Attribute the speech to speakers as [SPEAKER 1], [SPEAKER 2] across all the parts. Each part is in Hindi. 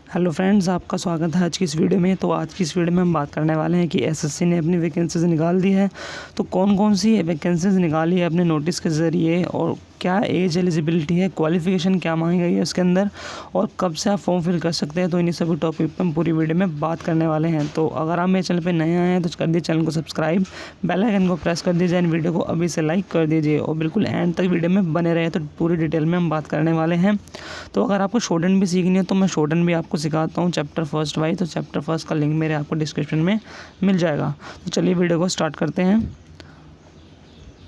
[SPEAKER 1] हेलो फ्रेंड्स, आपका स्वागत है आज की इस वीडियो में। तो आज की इस वीडियो में हम बात करने वाले हैं कि एसएससी ने अपनी वैकेंसीज निकाल दी है। तो कौन कौन सी वैकेंसीज निकाली है अपने नोटिस के ज़रिए, और क्या एज एलिजिबिलिटी है, क्वालिफिकेशन क्या मांगी गई है उसके अंदर, और कब से आप फॉर्म फिल कर सकते हैं। तो इन्हीं सभी टॉपिक पर हम पूरी वीडियो में बात करने वाले हैं। तो अगर आप मेरे चैनल पर नए आए हैं तो कर दीजिए चैनल को सब्सक्राइब, बेल आइकन को प्रेस कर दीजिए, एंड वीडियो को अभी से लाइक कर दीजिए और बिल्कुल एंड तक वीडियो में बने रहे। तो पूरी डिटेल में हम बात करने वाले हैं। तो अगर आपको शॉर्टहैंड भी सीखनी है तो मैं शॉर्टहैंड भी आपको सिखाता हूँ चैप्टर फर्स्ट वाइज। तो चैप्टर फर्स्ट का लिंक मेरे आपको डिस्क्रिप्शन में मिल जाएगा। तो चलिए वीडियो को स्टार्ट करते हैं।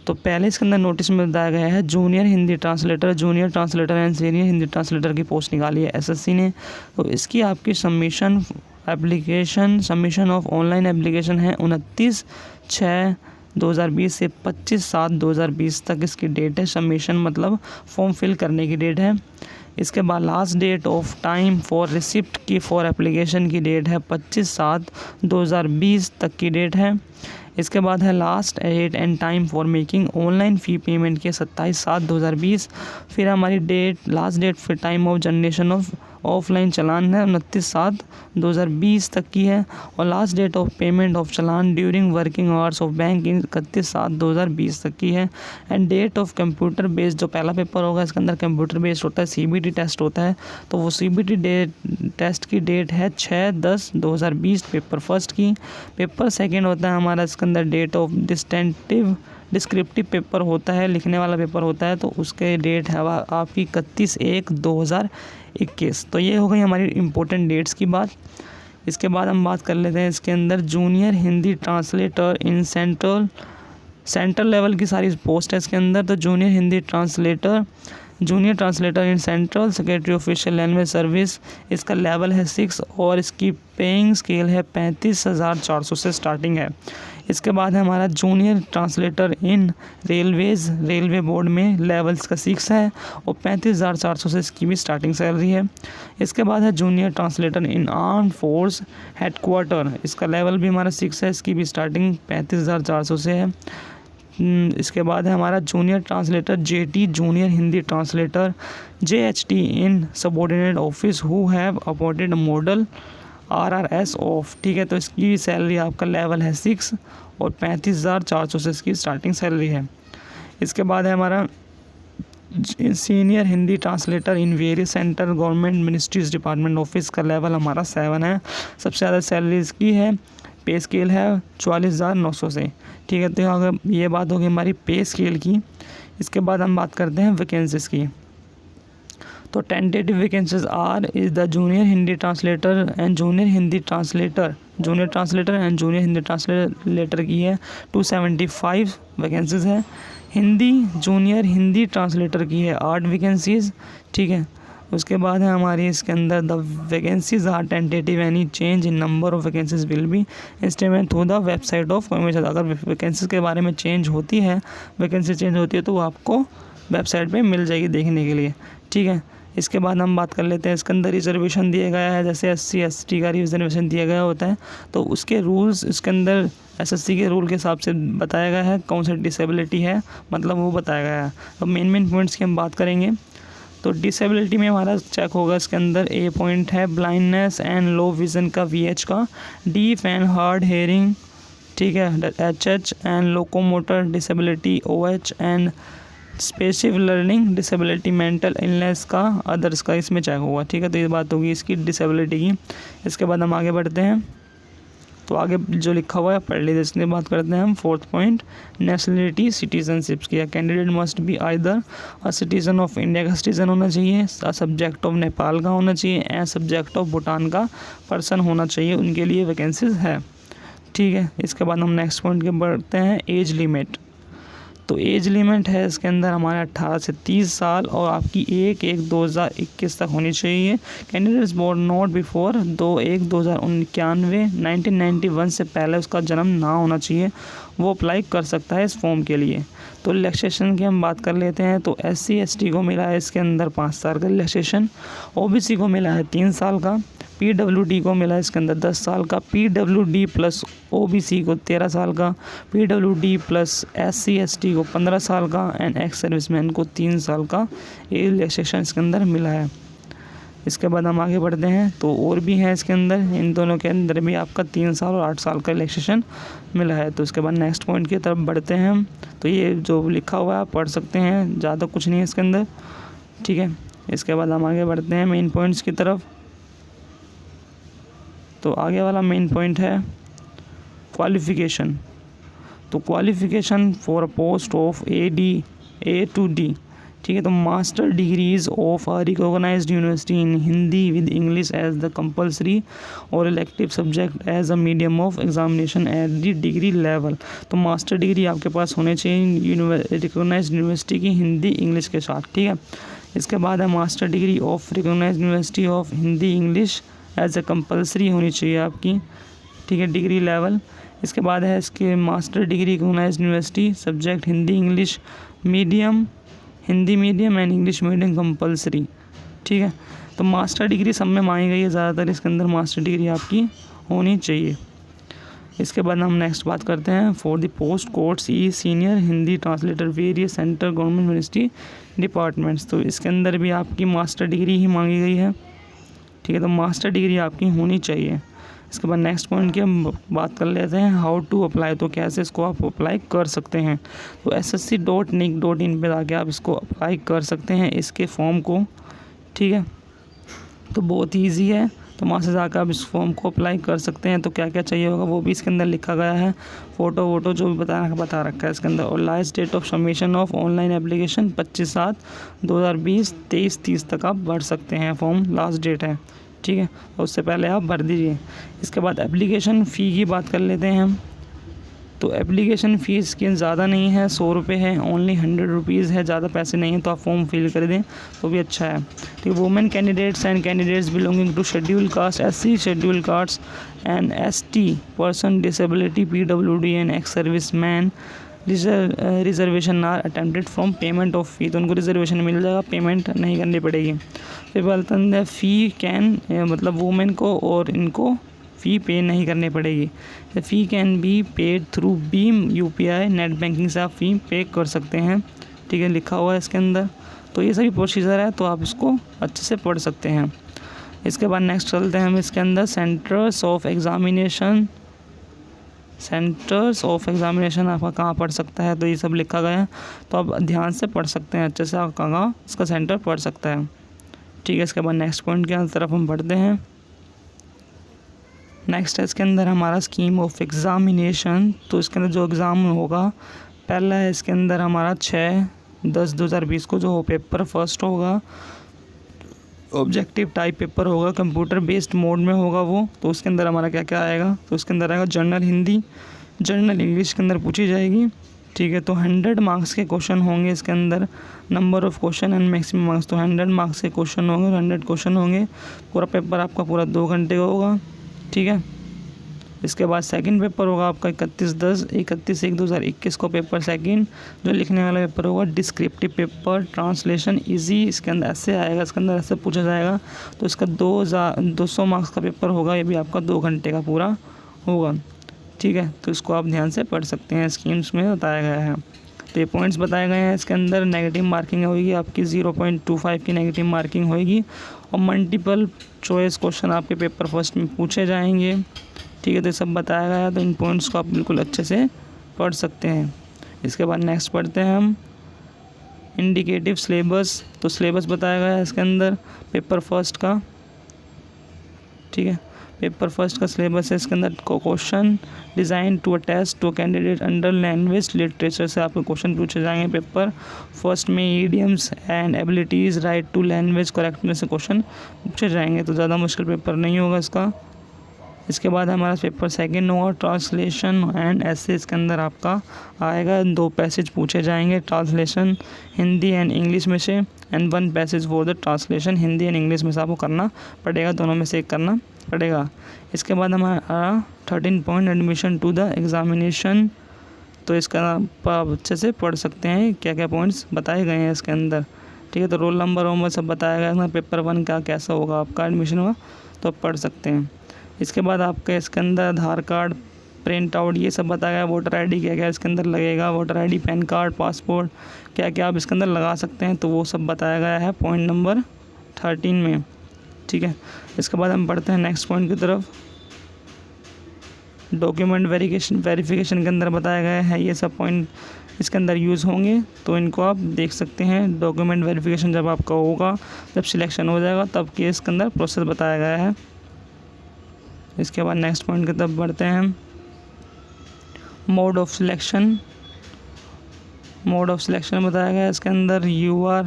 [SPEAKER 1] तो पहले इसके अंदर नोटिस में बताया गया है junior Hindi translator and senior Hindi translator की पोस्ट निकाली है एसएससी ने। तो इसकी आपकी सबमिशन ऑफ ऑनलाइन एप्लीकेशन है 29/6/2020 से 25/7/2020 तक इसकी डेट है। सबमिशन मतलब फॉर्म फिल करने की डेट है। इसके बाद last date of time for receipt की फॉर एप्लीकेशन की डेट है 25/7/2020 तक की डेट है। इसके बाद है last date and time for making online fee payment के 27/7/2020। फिर हमारी लास्ट डेट फिर time of generation of offline challan है 29/7/2020 तक की है। और last date of payment of challan during working hours of bank 31/7/2020 तक की है। And date of computer based जो पहला पेपर होगा इसके अंदर कंप्यूटर बेस्ड होता है, सीबीटी टेस्ट होता है। तो वो सीबीटी टेस्ट की डेट है 6/10/2020 पेपर फर्स्ट की। पेपर सेकेंड होता है हमारा इसके अंदर डेट ऑफ डिस्क्रिप्टिव पेपर होता है, लिखने वाला पेपर होता है। तो उसके डेट है आपकी 31/1/2021। तो ये हो गई हमारी इम्पोर्टेंट डेट्स की बात। इसके बाद हम बात कर लेते हैं इसके अंदर junior Hindi translator in central level की सारी पोस्ट है इसके अंदर। तो junior Hindi translator in central secretary official language service, इसका लेवल है 6 और इसकी पेइंग स्केल है 35,400 से स्टार्टिंग है। इसके बाद है हमारा जूनियर ट्रांसलेटर इन रेलवे बोर्ड में लेवल्स का 6 है और 35,400 से इसकी भी स्टार्टिंग सैलरी है। इसके बाद है जूनियर ट्रांसलेटर इन आर्म्ड फोर्स हेडक्वार्टर, इसका लेवल भी हमारा 6 है, इसकी भी स्टार्टिंग 35,400 से है। इसके बाद है हमारा junior translator JT junior Hindi translator JHT in subordinate office who have appointed model RRS of, ठीक है। तो इसकी सैलरी आपका लेवल है 6 और 35,400 से इसकी स्टार्टिंग सैलरी है। इसके बाद है हमारा senior Hindi translator in various central government ministries department office का लेवल हमारा 7 है। सबसे ज़्यादा सैलरी इसकी है, पे स्केल है 44,900 से, ठीक है। तो अगर ये बात होगी हमारी पे स्केल की। इसके बाद हम बात करते हैं वैकेंसीज की। तो tentative vacancies are is the junior Hindi translator and junior Hindi translator की है 275 वैकेंसीज है। जूनियर हिंदी ट्रांसलेटर की है 8 वैकेंसीज, ठीक है। उसके बाद है हमारी इसके अंदर the vacancies are tentative, any change in number of vacancies will be estimated through the website of commission. अगर वैकेंसीज के बारे में वैकेंसी चेंज होती है तो वो आपको वेबसाइट पे मिल जाएगी देखने के लिए, ठीक है। इसके बाद हम बात कर लेते हैं इसके अंदर रिजर्वेशन दिया गया है, जैसे SC ST का रिजर्वेशन दिया गया होता है। तो उसके रूल्स इसके अंदर एसएससी के रूल के हिसाब से बताया गया है, कौन सी डिसेबिलिटी है मतलब वो बताया गया है। तो मेन पॉइंट्स की हम बात करेंगे। तो डिसेबिलिटी में हमारा चेक होगा इसके अंदर ए पॉइंट है ब्लाइंडनेस एंड लो विज़न का VH का, डीफ एंड हार्ड हेयरिंग, ठीक है, HH and locomotor disability OH and specific learning disability, mental illness का, अदर्स का इसमें चेक होगा, ठीक है। तो ये बात होगी इसकी डिसेबिलिटी की। इसके बाद हम आगे बढ़ते हैं। तो आगे जो लिखा हुआ है पढ़ लीजिए। इसके बाद करते हैं हम 4th पॉइंट नेशनलिटी सिटीजनशिप्स की। Candidate must be either a citizen of India का सिटीजन होना चाहिए, सब्जेक्ट ऑफ नेपाल का होना चाहिए, एंड सब्जेक्ट ऑफ भूटान का पर्सन होना चाहिए, उनके लिए वैकेंसीज है, ठीक है। इसके बाद हम नेक्स्ट पॉइंट के बढ़ते हैं एज लिमिट। तो एज लिमिट है इसके अंदर हमारे 18 से 30 साल और आपकी 1/1/2021 तक होनी चाहिए। कैंडिडेट्स बोर्न नॉट बिफोर 1991 से पहले उसका जन्म ना होना चाहिए, वो अप्लाई कर सकता है इस फॉर्म के लिए। तो रिलैक्सेशन की हम बात कर लेते हैं। तो SC ST को मिला है इसके अंदर 5 साल का रिलैक्सेशन, OBC को मिला है 3 साल का, PWD को मिला है इसके अंदर 10 साल का, PWD प्लस OBC को 13 साल का, PWD प्लस SC ST को 15 साल का, एंड एक्स सर्विसमैन को 3 साल का ये रिलैक्सेशन इसके अंदर मिला है। इसके बाद हम आगे बढ़ते हैं तो और भी हैं इसके अंदर, इन दोनों के अंदर भी आपका 3 साल और 8 साल का रिलैक्सेशन मिला है। तो इसके बाद नेक्स्ट पॉइंट की तरफ बढ़ते हैं हम। तो ये जो लिखा हुआ है आप पढ़ सकते हैं, ज़्यादा कुछ नहीं है इसके अंदर, ठीक है। इसके बाद हम आगे बढ़ते हैं मेन पॉइंट्स की तरफ। तो आगे वाला मेन पॉइंट है क्वालिफ़िकेशन। तो qualification for a post of A to D, ठीक है। तो master degrees of a recognised university in Hindi with English as the compulsory और elective subject as a medium of examination at the degree level. तो मास्टर डिग्री आपके पास होने चाहिए रिकॉग्नाइज्ड यूनिवर्सिटी की हिंदी इंग्लिश के साथ, ठीक है। इसके बाद है master degree of recognised university of Hindi English as a compulsory होनी चाहिए आपकी, ठीक है, डिग्री लेवल। इसके बाद है इसके master degree recognised university subject Hindi English medium, Hindi medium and English medium compulsory, ठीक है। तो मास्टर डिग्री सब में मांगी गई है, ज़्यादातर इसके अंदर मास्टर डिग्री आपकी होनी चाहिए। इसके बाद हम नेक्स्ट बात करते हैं for the post course E senior Hindi translator various central government university departments. तो इसके अंदर भी आपकी मास्टर डिग्री ही मांगी गई है, ठीक है। तो मास्टर डिग्री आपकी होनी चाहिए। इसके बाद नेक्स्ट पॉइंट की हम बात कर लेते हैं हाउ टू अप्लाई। तो कैसे इसको आप अप्लाई कर सकते हैं। तो ssc.nic.in पे जाके आप इसको अप्लाई कर सकते हैं इसके फॉर्म को, ठीक है। तो बहुत ही ईजी है, तो वहाँ से जाकर आप इस फॉर्म को अप्लाई कर सकते हैं। तो क्या क्या चाहिए होगा वो भी इसके अंदर लिखा गया है, फ़ोटो वोटो जो भी बता रखा है इसके अंदर। और last date of submission of online application 25/7/2020 23:30 तक आप भर सकते हैं फॉर्म, लास्ट डेट है, ठीक है। और उससे पहले आप भर दीजिए। इसके बाद एप्लीकेशन फ़ी की बात कर लेते हैं हम। तो एप्लीकेशन फ़ीस की ज़्यादा नहीं है, 100 रुपये है, ओनली 100 रुपीज़ है, ज़्यादा पैसे नहीं हैं। तो आप फॉर्म फिल कर दें तो भी अच्छा है, ठीक है। Women candidates and candidates belonging to schedule caste SC schedule caste and ST person disability PWD and ex service man reservation are attempted from payment of fee. तो उनको रिजर्वेशन मिल जाएगा, पेमेंट नहीं करनी पड़ेगी। फिर बोलते हैं फ़ी कैन, मतलब वुमेन को और इनको फ़ी पे नहीं करनी पड़ेगी। Fee can be paid through BHIM UPI net banking से आप फ़ी पे कर सकते हैं, ठीक है, लिखा हुआ है इसके अंदर। तो ये सभी प्रोसीजर है, तो आप इसको अच्छे से पढ़ सकते हैं। इसके बाद नेक्स्ट चलते हैं हम इसके अंदर सेंटर्स ऑफ एग्ज़ामिनेशन आपका कहाँ पढ़ सकता है। तो ये सब लिखा गया है, तो आप ध्यान से पढ़ सकते हैं अच्छे से आप कहाँ इसका सेंटर पढ़ सकता है, ठीक है। इसके बाद नेक्स्ट पॉइंट की तरफ हम बढ़ते हैं। नेक्स्ट है इसके अंदर हमारा स्कीम ऑफ एग्ज़ामिनेशन। तो इसके अंदर जो एग्ज़ाम होगा, पहला है इसके अंदर हमारा 6/10/2020 को जो पेपर फर्स्ट होगा, ऑब्जेक्टिव टाइप पेपर होगा, कंप्यूटर बेस्ड मोड में होगा वो। तो उसके अंदर हमारा क्या क्या आएगा, तो उसके अंदर आएगा जनरल हिंदी, जनरल इंग्लिश के अंदर पूछी जाएगी, ठीक है। तो 100 मार्क्स के क्वेश्चन होंगे इसके अंदर, number of question and maximum marks. तो 100 मार्क्स के क्वेश्चन होंगे, 100 क्वेश्चन होंगे। पूरा पेपर आपका पूरा 2 घंटे का होगा, ठीक है। इसके बाद सेकंड पेपर होगा आपका 31/1/2021 को पेपर सेकंड, जो लिखने वाला पेपर होगा डिस्क्रिप्टिव पेपर, ट्रांसलेशन इजी। इसके अंदर ऐसे आएगा, इसके अंदर ऐसे पूछा जाएगा। तो इसका 200 मार्क्स का पेपर होगा, ये भी आपका 2 घंटे का पूरा होगा, ठीक है। तो इसको आप ध्यान से पढ़ सकते हैं, स्कीम्स में बताया गया है। तो ये पॉइंट्स बताए गए हैं इसके अंदर। नेगेटिव मार्किंग होगी आपकी 0.25 की नेगेटिव मार्किंग होगी, और मल्टीपल चॉइस क्वेश्चन आपके पेपर फर्स्ट में पूछे जाएंगे, ठीक है। तो ये सब बताया गया है, तो इन पॉइंट्स को आप बिल्कुल अच्छे से पढ़ सकते हैं। इसके बाद नेक्स्ट पढ़ते हैं हम इंडिकेटिव सिलेबस। तो सिलेबस बताया गया है इसके अंदर पेपर फर्स्ट का, ठीक है। पेपर फर्स्ट का सिलेबस है इसके अंदर question design to a test to candidate under language literature से आपके क्वेश्चन पूछे जाएंगे पेपर फर्स्ट में। Idioms and abilities right to language correctness से क्वेश्चन पूछे जाएंगे, तो ज़्यादा मुश्किल पेपर नहीं होगा इसका। इसके बाद हमारा पेपर सेकंड होगा ट्रांसलेशन एंड ऐसे, इसके अंदर आपका आएगा 2 पैसेज पूछे जाएंगे, ट्रांसलेशन हिंदी एंड इंग्लिश में से, and 1 passage for the translation Hindi and English में से आपको करना पड़ेगा, दोनों में से एक करना पड़ेगा। इसके बाद हमारा 13 point admission to the examination. तो इसका आप अच्छे से पढ़ सकते हैं, क्या क्या पॉइंट्स बताए गए हैं इसके अंदर, ठीक है। तो रोल नंबर वोमर सब बताया गया है, पेपर 1 का कैसा होगा आपका एडमिशन हुआ, तो आप पढ़ सकते हैं। इसके बाद आपका इसके अंदर आधार कार्ड प्रिंट आउट ये सब बताया गया, वोटर ID क्या क्या इसके अंदर लगेगा, voter ID pan card passport क्या क्या आप इसके अंदर लगा सकते हैं, तो वो सब बताया गया है पॉइंट नंबर 13 में, ठीक है। इसके बाद हम पढ़ते हैं नेक्स्ट पॉइंट की तरफ। डॉक्यूमेंट वेरिफिकेशन के अंदर बताया गया है ये सब पॉइंट इसके अंदर यूज़ होंगे, तो इनको आप देख सकते हैं। डॉक्यूमेंट वेरिफिकेशन जब आपका होगा, जब सिलेक्शन हो जाएगा, तब के इसके अंदर प्रोसेस बताया गया है। इसके बाद नेक्स्ट पॉइंट की तरफ बढ़ते हैं हम। मोड ऑफ सिलेक्शन बताया गया है इसके अंदर। UR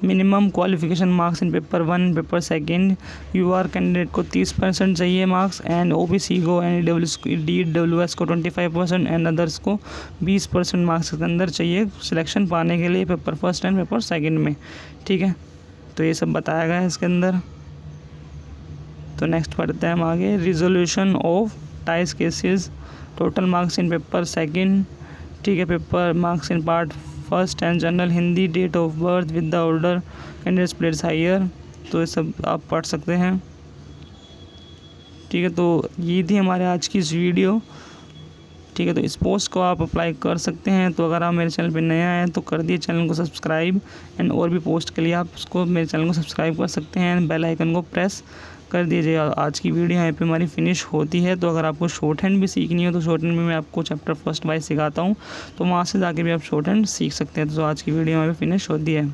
[SPEAKER 1] minimum qualification marks in paper 1 paper 2 UR candidate को 30% चाहिए मार्क्स, एंड OBC को एंड DWS को 25% एंड अदर्स को 20% मार्क्स के अंदर चाहिए सिलेक्शन पाने के लिए पेपर 1 एंड पेपर 2 में, ठीक है। तो ये सब बताया गया है इसके अंदर। तो नेक्स्ट पढ़ते हैं हम आगे। Resolution of ties cases, total marks in paper 2, ठीक है। Paper marks in part 1 and general Hindi, date of birth with the order candidates place higher. तो ये सब आप पढ़ सकते हैं, ठीक है। तो ये थी हमारे आज की इस वीडियो, ठीक है। तो इस पोस्ट को आप अप्लाई कर सकते हैं। तो अगर आप मेरे चैनल पे नए आए हैं तो कर दिए चैनल को सब्सक्राइब, एंड और भी पोस्ट के लिए आप उसको मेरे चैनल को सब्सक्राइब कर सकते हैं, बेल आइकन को प्रेस कर दीजिए। आज की वीडियो यहाँ पे हमारी फिनिश होती है। तो अगर आपको शॉर्ट हैंड भी सीखनी हो तो शॉर्ट हैंड में मैं आपको चैप्टर 1 वाइज सिखाता हूँ, तो वहाँ से जाके भी आप शॉर्ट हैंड सीख सकते हैं। तो आज की वीडियो यहाँ पे फिनिश होती है।